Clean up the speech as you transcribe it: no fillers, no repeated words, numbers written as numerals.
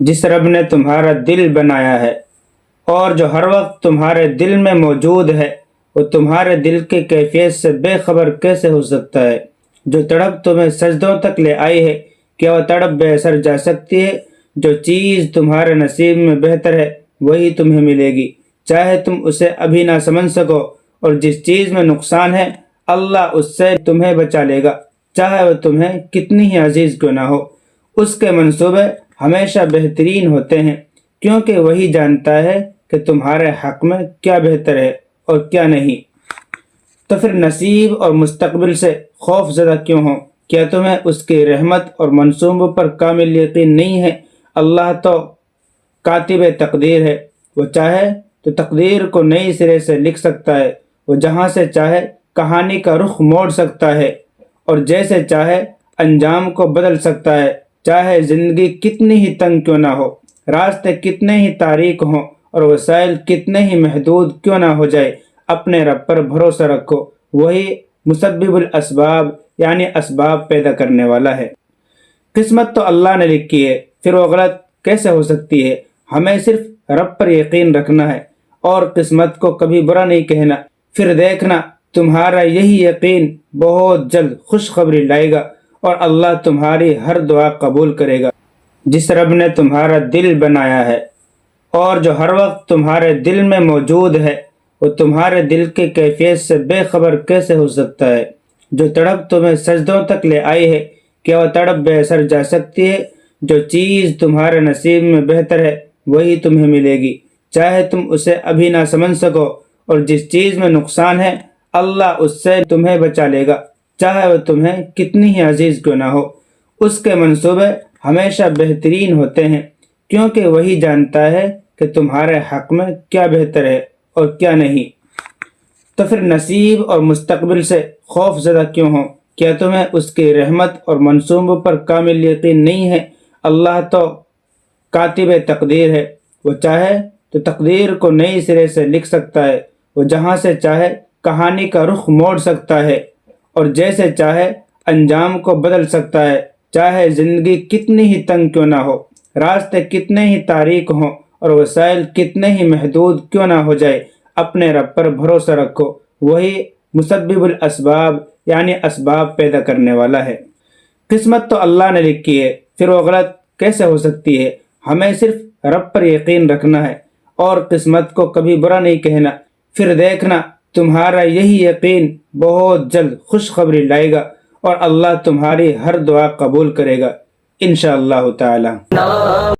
جس رب نے تمہارا دل بنایا ہے اور جو ہر وقت تمہارے دل میں موجود ہے، وہ تمہارے دل کی کیفیت سے بے خبر کیسے ہو سکتا ہے؟ جو تڑپ تمہیں سجدوں تک لے آئی ہے، کیا وہ تڑپ بے اثر جا سکتی ہے؟ جو چیز تمہارے نصیب میں بہتر ہے وہی تمہیں ملے گی، چاہے تم اسے ابھی نہ سمجھ سکو، اور جس چیز میں نقصان ہے اللہ اس سے تمہیں بچا لے گا، چاہے وہ تمہیں کتنی ہی عزیز کیوں نہ ہو۔ اس کے منصوبے ہمیشہ بہترین ہوتے ہیں، کیونکہ وہی جانتا ہے کہ تمہارے حق میں کیا بہتر ہے اور کیا نہیں۔ تو پھر نصیب اور مستقبل سے خوف زدہ کیوں ہو؟ کیا تمہیں اس کی رحمت اور منصوبوں پر کامل یقین نہیں ہے؟ اللہ تو کاتب تقدیر ہے، وہ چاہے تو تقدیر کو نئی سرے سے لکھ سکتا ہے، وہ جہاں سے چاہے کہانی کا رخ موڑ سکتا ہے اور جیسے چاہے انجام کو بدل سکتا ہے، چاہے زندگی کتنی ہی تنگ کیوں نہ ہو، راستے کتنے ہی تاریک ہوں اور وسائل کتنے ہی محدود کیوں نہ ہو جائے، اپنے رب پر بھروسہ رکھو، وہی مسبب الاسباب یعنی اسباب پیدا کرنے والا ہے۔ قسمت تو اللہ نے لکھی ہے، پھر وہ غلط کیسے ہو سکتی ہے؟ ہمیں صرف رب پر یقین رکھنا ہے اور قسمت کو کبھی برا نہیں کہنا، پھر دیکھنا تمہارا یہی یقین بہت جلد خوشخبری لائے گا اور اللہ تمہاری ہر دعا قبول کرے گا۔ جس رب نے تمہارا دل بنایا ہے اور جو ہر وقت تمہارے دل میں موجود ہے، وہ تمہارے دل کی کیفیت سے بے خبر کیسے ہو سکتا ہے؟ جو تڑپ تمہیں سجدوں تک لے آئی ہے، کیا وہ تڑپ بے اثر جا سکتی ہے؟ جو چیز تمہارے نصیب میں بہتر ہے وہی تمہیں ملے گی، چاہے تم اسے ابھی نہ سمجھ سکو، اور جس چیز میں نقصان ہے اللہ اس سے تمہیں بچا لے گا، چاہے وہ تمہیں کتنی ہی عزیز کیوں نہ ہو۔ اس کے منصوبے ہمیشہ بہترین ہوتے ہیں، کیونکہ وہی جانتا ہے کہ تمہارے حق میں کیا بہتر ہے اور کیا نہیں۔ تو پھر نصیب اور مستقبل سے خوف زدہ کیوں ہو؟ کیا تمہیں اس کی رحمت اور منصوبوں پر کامل یقین نہیں ہے؟ اللہ تو کاتب تقدیر ہے، وہ چاہے تو تقدیر کو نئی سرے سے لکھ سکتا ہے، وہ جہاں سے چاہے کہانی کا رخ موڑ سکتا ہے اور جیسے چاہے انجام کو بدل سکتا ہے، چاہے زندگی کتنی ہی تنگ کیوں نہ ہو، راستے کتنے ہی تاریک ہوں اور وسائل کتنے ہی محدود کیوں نہ ہو جائے، اپنے رب پر بھروسہ رکھو، وہی مسبب الاسباب یعنی اسباب پیدا کرنے والا ہے۔ قسمت تو اللہ نے لکھی ہے، پھر وہ غلط کیسے ہو سکتی ہے؟ ہمیں صرف رب پر یقین رکھنا ہے اور قسمت کو کبھی برا نہیں کہنا، پھر دیکھنا تمہارا یہی یقین بہت جلد خوشخبری لائے گا اور اللہ تمہاری ہر دعا قبول کرے گا انشاءاللہ تعالی۔